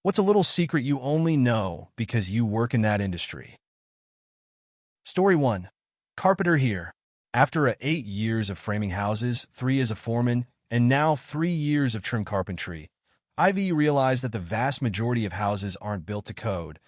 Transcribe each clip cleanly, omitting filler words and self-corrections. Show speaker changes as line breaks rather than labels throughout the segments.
What's a little secret you only know because you work in that industry? Story 1. Carpenter here. After 8 years of framing houses, 3 as a foreman, and now 3 years of trim carpentry, Ivy realized that the vast majority of houses aren't built to code,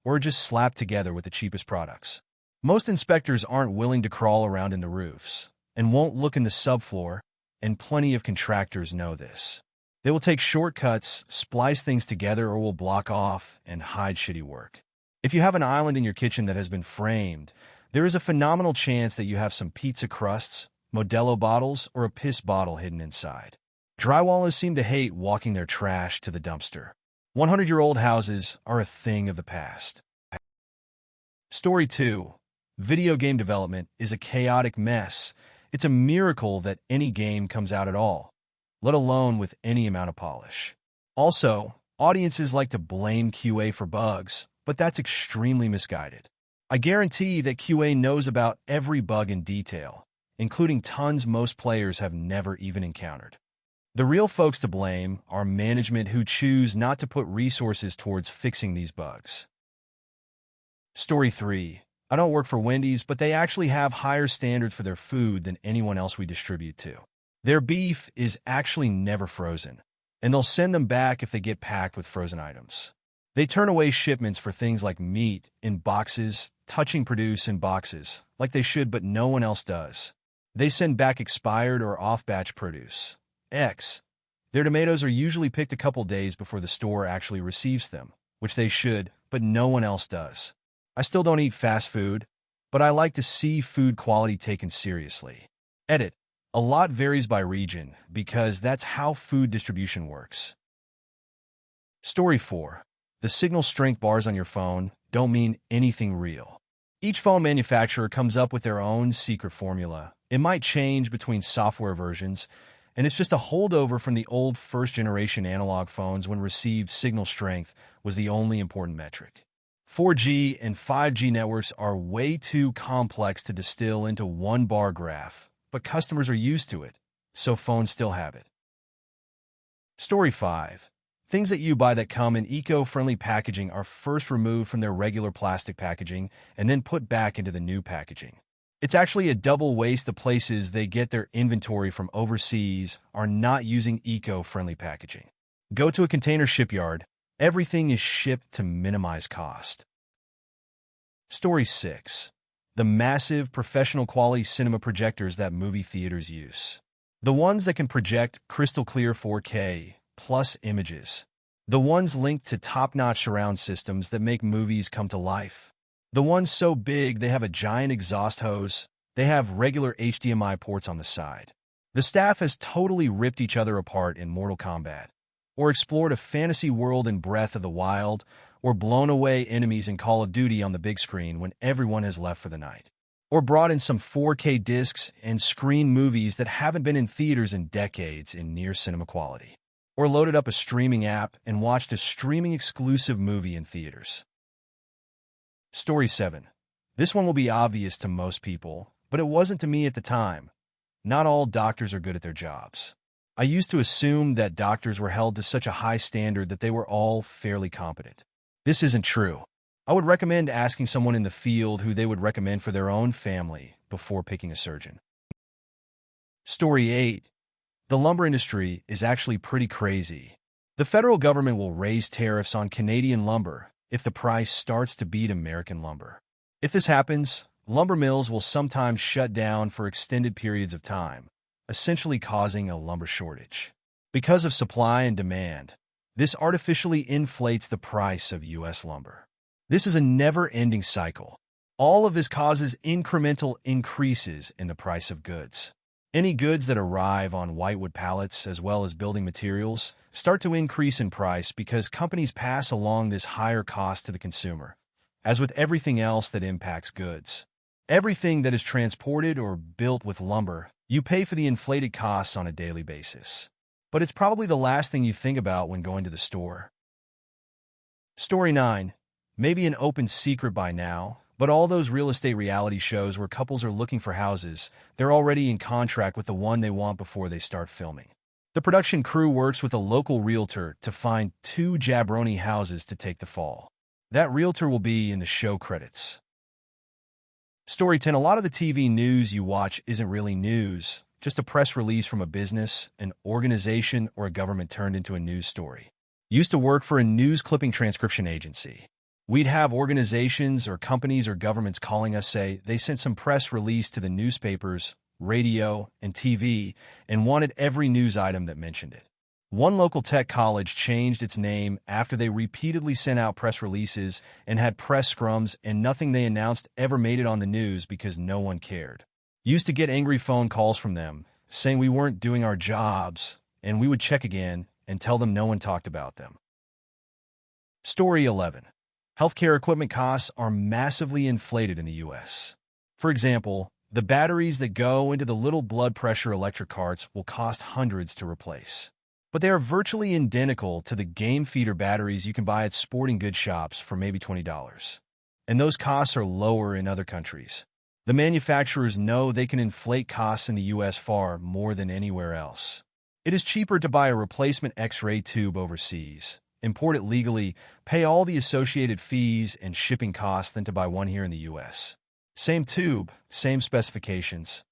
or just slapped together with the cheapest products. Most inspectors aren't willing to crawl around in the roofs, and won't look in the subfloor, and plenty of contractors know this. They will take shortcuts, splice things together, or will block off and hide shitty work. If you have an island in your kitchen that has been framed, there is a phenomenal chance that you have some pizza crusts, Modelo bottles, or a piss bottle hidden inside. Drywallers seem to hate walking their trash to the dumpster. 100-year-old houses are a thing of the past. Story 2. Video game development is a chaotic mess. It's a miracle that any game comes out at all, let alone with any amount of polish. Also, audiences like to blame QA for bugs, but that's extremely misguided. I guarantee that QA knows about every bug in detail, including tons most players have never even encountered. The real folks to blame are management who choose not to put resources towards fixing these bugs. Story 3. I don't work for Wendy's, but they actually have higher standards for their food than anyone else we distribute to. Their beef is actually never frozen, and they'll send them back if they get packed with frozen items. They turn away shipments for things like meat in boxes, touching produce in boxes, like they should, but no one else does. They send back expired or off-batch produce. Their tomatoes are usually picked a couple days before the store actually receives them, which they should, but no one else does. I still don't eat fast food, but I like to see food quality taken seriously. Edit. A lot varies by region, because that's how food distribution works. Story 4. The signal strength bars on your phone don't mean anything real. Each phone manufacturer comes up with their own secret formula. It might change between software versions, and it's just a holdover from the old first-generation analog phones when received signal strength was the only important metric. 4G and 5G networks are way too complex to distill into one bar graph, but customers are used to it, so phones still have it. Story 5. Things that you buy that come in eco-friendly packaging are first removed from their regular plastic packaging and then put back into the new packaging. It's actually a double waste. The places they get their inventory from overseas are not using eco-friendly packaging. Go to a container shipyard. Everything is shipped to minimize cost. Story 6. The massive professional quality cinema projectors that movie theaters use. The ones that can project crystal clear 4K plus images. The ones linked to top-notch surround systems that make movies come to life. The ones so big they have a giant exhaust hose. They have regular HDMI ports on the side. The staff has totally ripped each other apart in Mortal Kombat, or explored a fantasy world in Breath of the Wild, or blown away enemies in Call of Duty on the big screen when everyone has left for the night, or brought in some 4K discs and screened movies that haven't been in theaters in decades in near cinema quality, or loaded up a streaming app and watched a streaming exclusive movie in theaters. Story 7. This one will be obvious to most people, but it wasn't to me at the time. Not all doctors are good at their jobs. I used to assume that doctors were held to such a high standard that they were all fairly competent. This isn't true. I would recommend asking someone in the field who they would recommend for their own family before picking a surgeon. Story 8. The lumber industry is actually pretty crazy. The federal government will raise tariffs on Canadian lumber if the price starts to beat American lumber. If this happens, lumber mills will sometimes shut down for extended periods of time, essentially causing a lumber shortage. Because of supply and demand, this artificially inflates the price of U.S. lumber. This is a never-ending cycle. All of this causes incremental increases in the price of goods. Any goods that arrive on whitewood pallets, as well as building materials, start to increase in price because companies pass along this higher cost to the consumer. As with everything else that impacts goods, everything that is transported or built with lumber, you pay for the inflated costs on a daily basis. But it's probably the last thing you think about when going to the store. Story 9. Maybe an open secret by now, but all those real estate reality shows where couples are looking for houses, they're already in contract with the one they want before they start filming. The production crew works with a local realtor to find 2 jabroni houses to take the fall. That realtor will be in the show credits. Story 10. A lot of the TV news you watch isn't really news, just a press release from a business, an organization, or a government turned into a news story. Used to work for a news clipping transcription agency. We'd have organizations or companies or governments calling us say they sent some press release to the newspapers, radio, and TV and wanted every news item that mentioned it. One local tech college changed its name after they repeatedly sent out press releases and had press scrums, and nothing they announced ever made it on the news because no one cared. Used to get angry phone calls from them saying we weren't doing our jobs, and we would check again and tell them no one talked about them. Story 11. Healthcare equipment costs are massively inflated in the U.S. For example, the batteries that go into the little blood pressure electric carts will cost hundreds to replace. But they are virtually identical to the game feeder batteries you can buy at sporting goods shops for maybe $20. And those costs are lower in other countries. The manufacturers know they can inflate costs in the U.S. far more than anywhere else. It is cheaper to buy a replacement X-ray tube overseas, import it legally, pay all the associated fees and shipping costs than to buy one here in the U.S. Same tube, same specifications.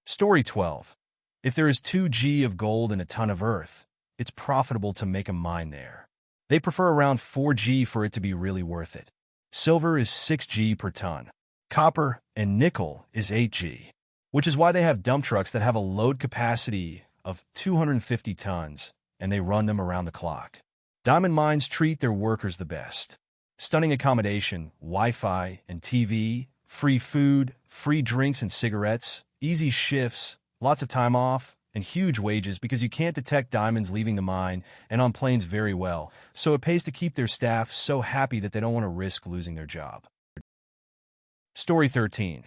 Story 12. If there is 2G of gold and a ton of earth, it's profitable to make a mine there. They prefer around 4G for it to be really worth it. Silver is 6G per ton. Copper and nickel is 8G, which is why they have dump trucks that have a load capacity of 250 tons, and they run them around the clock. Diamond mines treat their workers the best. Stunning accommodation, Wi-Fi and TV, free food, free drinks and cigarettes, easy shifts, lots of time off, and huge wages because you can't detect diamonds leaving the mine and on planes very well, so it pays to keep their staff so happy that they don't want to risk losing their job. Story 13.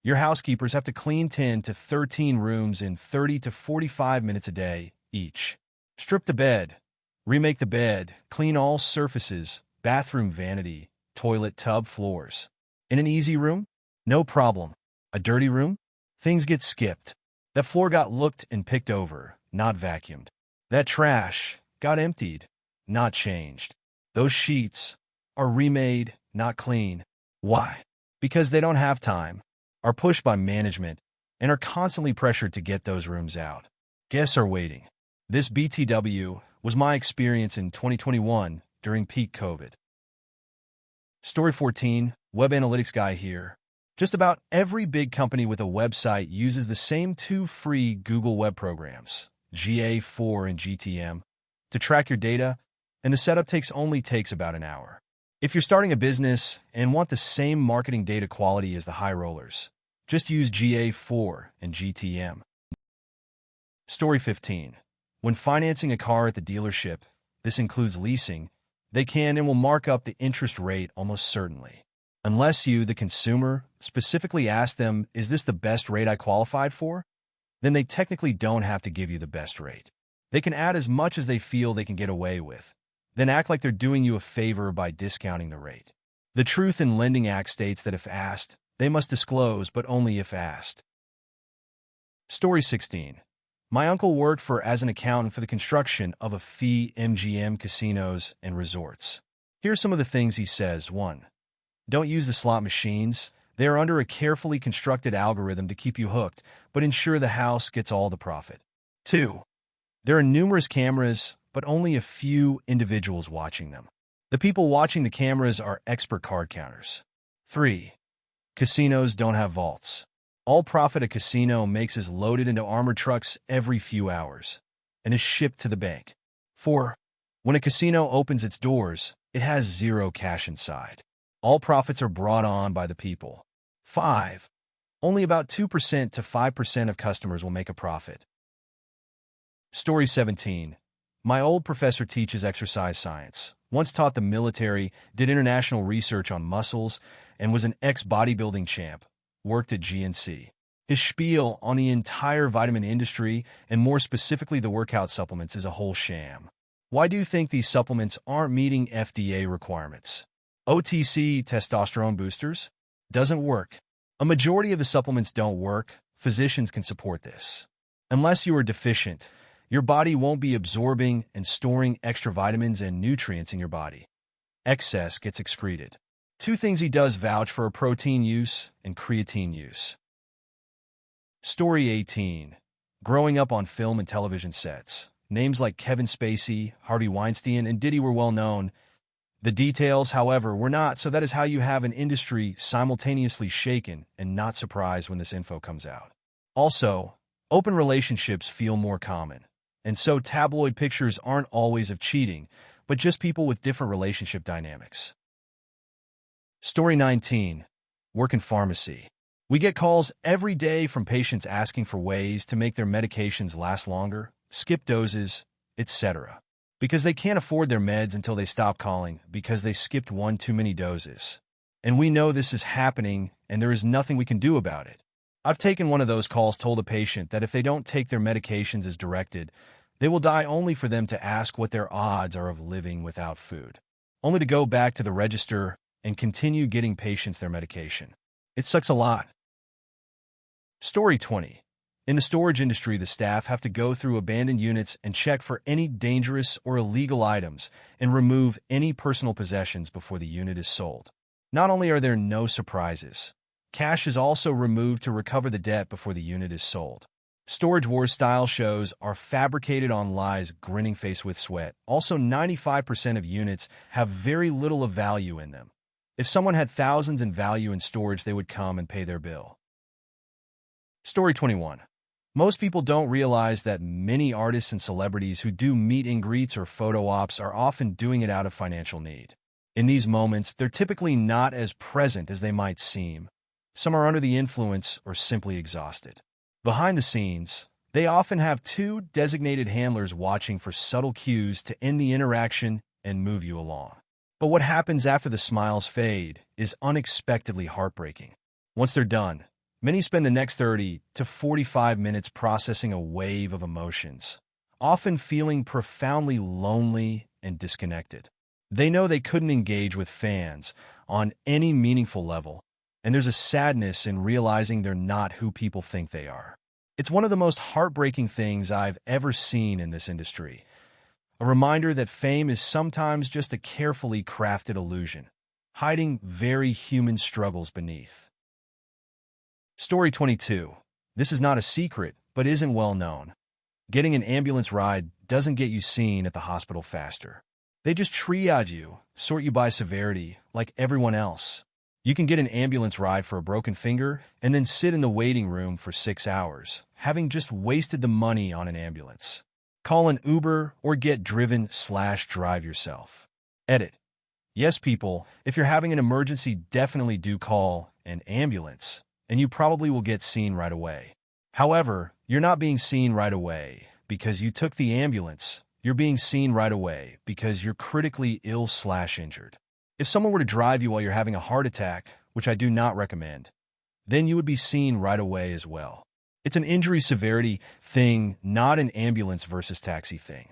Your housekeepers have to clean 10 to 13 rooms in 30 to 45 minutes a day each. Strip the bed, remake the bed, clean all surfaces, bathroom vanity, toilet tub floors. In an easy room? No problem. A dirty room? Things get skipped. That floor got looked and picked over, not vacuumed. That trash got emptied, not changed. Those sheets are remade, not clean. Why? Because they don't have time, are pushed by management, and are constantly pressured to get those rooms out. Guests are waiting. This BTW was my experience in 2021 during peak COVID. Story 14, Web Analytics Guy here. Just about every big company with a website uses the same 2 free Google Web programs, GA4 and GTM, to track your data, and the setup takes about an hour. If you're starting a business and want the same marketing data quality as the high rollers, just use GA4 and GTM. Story 15. When financing a car at the dealership, this includes leasing, they can and will mark up the interest rate almost certainly. Unless you, the consumer, specifically ask them, is this the best rate I qualified for? Then they technically don't have to give you the best rate. They can add as much as they feel they can get away with, then act like they're doing you a favor by discounting the rate. The Truth in Lending Act states that if asked, they must disclose, but only if asked. Story 16. My uncle worked as an accountant for the construction of a fee MGM casinos and resorts. Here are some of the things he says. 1. Don't use the slot machines. They are under a carefully constructed algorithm to keep you hooked, but ensure the house gets all the profit. 2. There are numerous cameras, but only a few individuals watching them. The people watching the cameras are expert card counters. 3. Casinos don't have vaults. All profit a casino makes is loaded into armored trucks every few hours and is shipped to the bank. 4. When a casino opens its doors, it has zero cash inside. All profits are brought on by the people. 5. Only about 2% to 5% of customers will make a profit. Story 17. My old professor teaches exercise science, once taught the military, did international research on muscles, and was an ex-bodybuilding champ, worked at GNC. His spiel on the entire vitamin industry, and more specifically the workout supplements, is a whole sham. Why do you think these supplements aren't meeting FDA requirements? OTC testosterone boosters? Doesn't work. A majority of the supplements don't work. Physicians can support this. Unless you are deficient, Your body won't be absorbing and storing extra vitamins and nutrients in your body. Excess gets excreted. Two things he does vouch for are protein use and creatine use. Story 18. Growing up on film and television sets. Names like Kevin Spacey, Harvey Weinstein, and Diddy were well known. The details, however, were not, so that is how you have an industry simultaneously shaken and not surprised when this info comes out. Also, open relationships feel more common, and so tabloid pictures aren't always of cheating, but just people with different relationship dynamics. Story 19. Work in pharmacy. We get calls every day from patients asking for ways to make their medications last longer, skip doses, etc. Because they can't afford their meds until they stop calling because they skipped one too many doses. And we know this is happening and there is nothing we can do about it. I've taken one of those calls, told a patient that if they don't take their medications as directed, they will die, only for them to ask what their odds are of living without food, only to go back to the register and continue getting patients their medication. It sucks a lot. Story 20. In the storage industry, the staff have to go through abandoned units and check for any dangerous or illegal items and remove any personal possessions before the unit is sold. Not only are there no surprises, cash is also removed to recover the debt before the unit is sold. Storage Wars style shows are fabricated on lies, grinning face with sweat. Also, 95% of units have very little of value in them. If someone had thousands in value in storage, they would come and pay their bill. Story 21. Most people don't realize that many artists and celebrities who do meet and greets or photo ops are often doing it out of financial need. In these moments, they're typically not as present as they might seem. Some are under the influence or simply exhausted. Behind the scenes, they often have two designated handlers watching for subtle cues to end the interaction and move you along. But what happens after the smiles fade is unexpectedly heartbreaking. Once they're done, many spend the next 30 to 45 minutes processing a wave of emotions, often feeling profoundly lonely and disconnected. They know they couldn't engage with fans on any meaningful level, and there's a sadness in realizing they're not who people think they are. It's one of the most heartbreaking things I've ever seen in this industry. A reminder that fame is sometimes just a carefully crafted illusion, hiding very human struggles beneath. Story 22. This is not a secret, but isn't well known. Getting an ambulance ride doesn't get you seen at the hospital faster. They just triage you, sort you by severity, like everyone else. You can get an ambulance ride for a broken finger and then sit in the waiting room for 6 hours, having just wasted the money on an ambulance. Call an Uber or get driven/drive yourself. Edit. Yes, people, if you're having an emergency, definitely do call an ambulance, and you probably will get seen right away. However, you're not being seen right away because you took the ambulance. You're being seen right away because you're critically ill/injured. If someone were to drive you while you're having a heart attack, which I do not recommend, then you would be seen right away as well. It's an injury severity thing, not an ambulance versus taxi thing.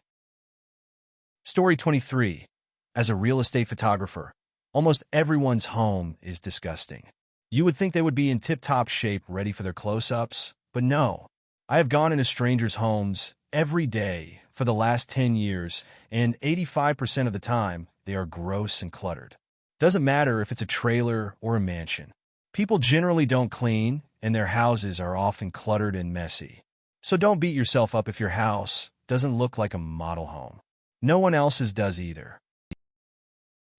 Story 23. As a real estate photographer, almost everyone's home is disgusting. You would think they would be in tip-top shape, ready for their close-ups, but no. I have gone into strangers' homes every day for the last 10 years, and 85% of the time, they are gross and cluttered. Doesn't matter if it's a trailer or a mansion. People generally don't clean, and their houses are often cluttered and messy. So don't beat yourself up if your house doesn't look like a model home. No one else's does either.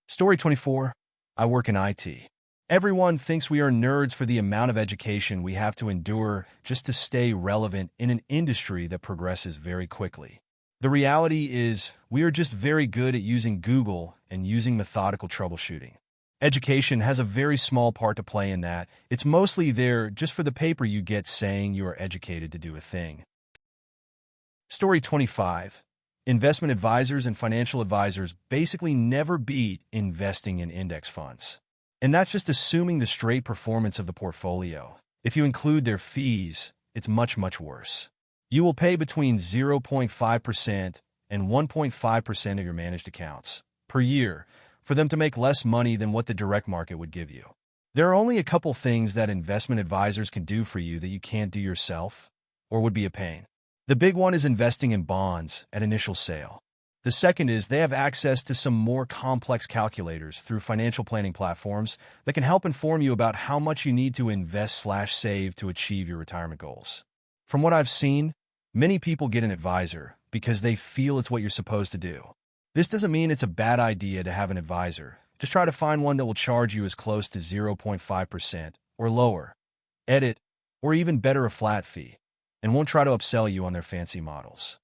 Story 24. I work in IT. Everyone thinks we are nerds for the amount of education we have to endure just to stay relevant in an industry that progresses very quickly. The reality is, we are just very good at using Google and using methodical troubleshooting. Education has a very small part to play in that. It's mostly there just for the paper you get saying you are educated to do a thing. Story 25. Investment advisors and financial advisors basically never beat investing in index funds. And that's just assuming the straight performance of the portfolio. If you include their fees, it's much, much worse. You will pay between 0.5% and 1.5% of your managed accounts per year for them to make less money than what the direct market would give you. There are only a couple things that investment advisors can do for you that you can't do yourself, or would be a pain. The big one is investing in bonds at initial sale. The second is they have access to some more complex calculators through financial planning platforms that can help inform you about how much you need to invest/save to achieve your retirement goals. From what I've seen, many people get an advisor because they feel it's what you're supposed to do. This doesn't mean it's a bad idea to have an advisor. Just try to find one that will charge you as close to 0.5% or lower, edit, or even better a flat fee, and won't try to upsell you on their fancy models.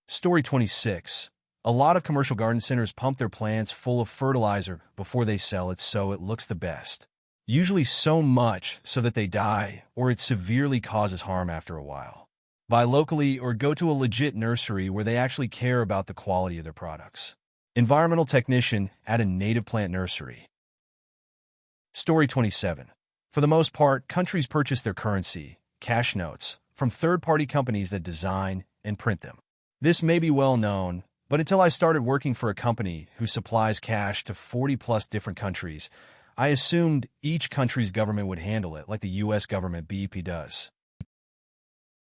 Story 26. A lot of commercial garden centers pump their plants full of fertilizer before they sell it so it looks the best. Usually so much so that they die or it severely causes harm after a while. Buy locally or go to a legit nursery where they actually care about the quality of their products. Environmental technician at a native plant nursery. Story 27. For the most part, countries purchase their currency, cash notes, from third-party companies that design and print them. This may be well known, but until I started working for a company who supplies cash to 40-plus different countries, I assumed each country's government would handle it like the U.S. government BEP does.